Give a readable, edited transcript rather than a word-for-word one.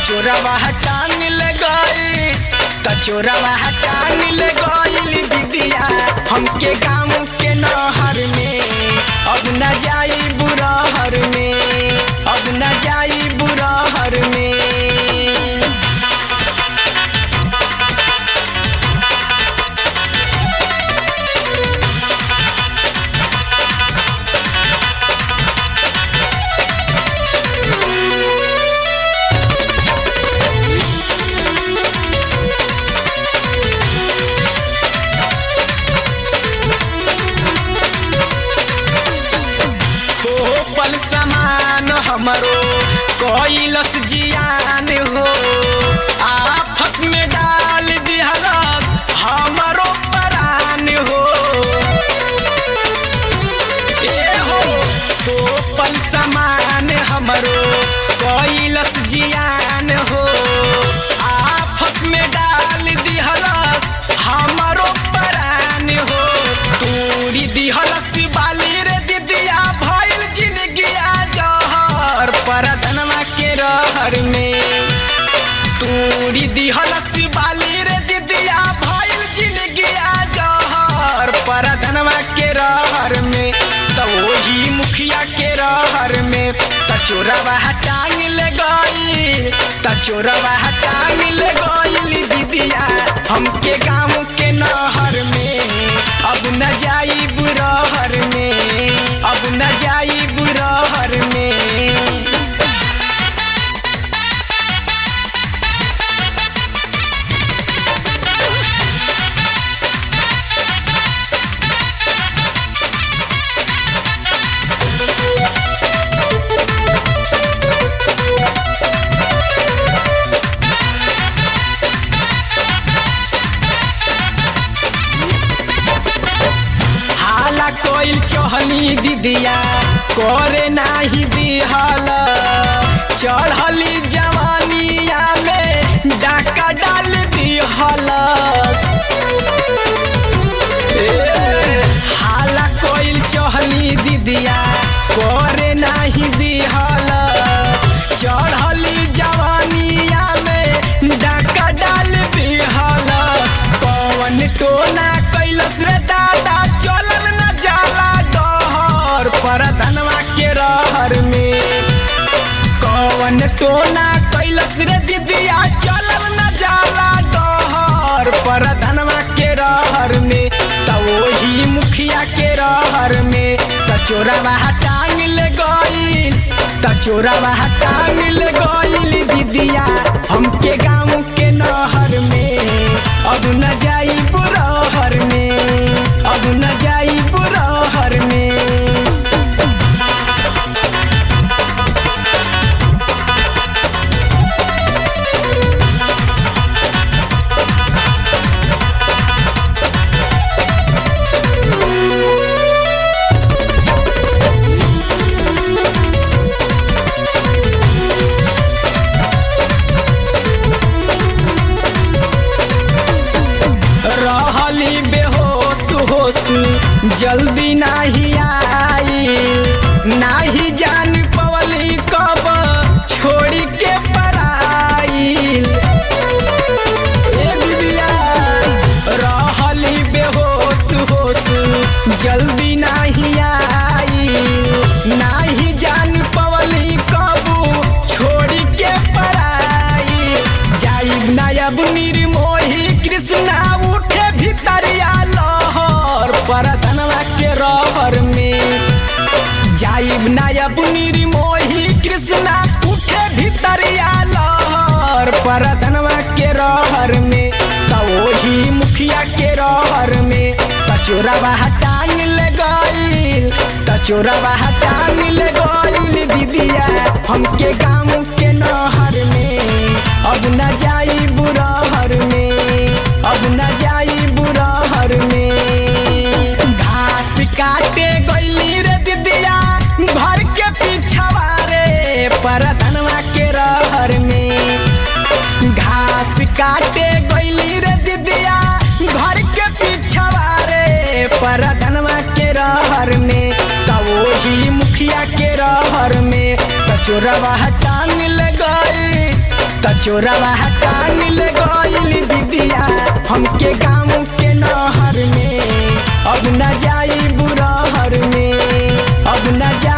चोरवा टांग ले गई चोरवा टांग ले गई दीदिया हमके गाँव के नहर में। अब न जाई बुरहर में, अब न जाई बुरहर में। सामान हमरो कोइलस जियान हो, आफत में डाल दिहलस हमरो परान हो। ए हो तो पल सामान हमरो कोइलस जियान हो, आफत में डाल दिहलस हमरो परान हो। तूरी दिहलस बाली रे दीदिया भइल जिंदगिया जहर परधनवा के रहर में। तूरी दिहलस बाली रे दीदिया भइल जिंदगिया जहर परधनवा के रहर में। त वही मुखिया के रहर में चोरवा टांग ले गई चोरवा टांग ले गई दीदिया हमके गाँव के नहर में। अब न जाई बुरहर में, अब न जाई बुरहर में। कोइल चहनी दीदिया करे नाही दिहल, चढ़ली जवानिया में डाका डाल दिहलस। हाला कोइल चहनी दीदिया करे नाही दिहलस, चढ़ली जवानिया में डाका डाल दिहलस। कौन टोना कैलस रे दादा चलल न जाला डहर परधनवा के रहर में। कौन टोना कैलस रे दीदिया चलल न जाला डहर परधनवा के रहर में। त वही मुखिया के रहर में चोरवा टांग ले गई चोरवा टांग ले गई दीदिया हमके गाँव के नहर में। अब न जाई बुरहर में, अब न जाई बुरहर में। रहली बेहोश होश जल्दी नाही आई, नाही जान पवली कब छोड़ी के पराइल। ए दीदिया रहली बेहोश होश जल्दी नाही आई, नाही जान पवली कब छोड़ी के पराइल। जाइब नायब निर्मोही कृष्णा उठे भितरिया लहर परधनवा के रहर में। जाइब नायब निर्मोही कृष्णा उठे भितरिया लहर परधनवा के रहर में। त वही मुखिया के रहर में चोरवा टांग ले गई चोरवा टांग ले गई दीदिया हमके गाँव के नहर में। अब न जाई बुरहर में, अब न जाई बुरहर में। घास काटे गईली रे दीदिया घर के पीछवा रे परधनवा के रहर में। घास काटे गईली रे दीदिया घर के पीछवा रे परधनवा के रहर में। त वही मुखिया के रहर में चोरवा टांग ले गई तचोरवा टांग ले गइल दीदिया हमके गाँव के नहर में। अब न जाई बुरहर में, अब न जाई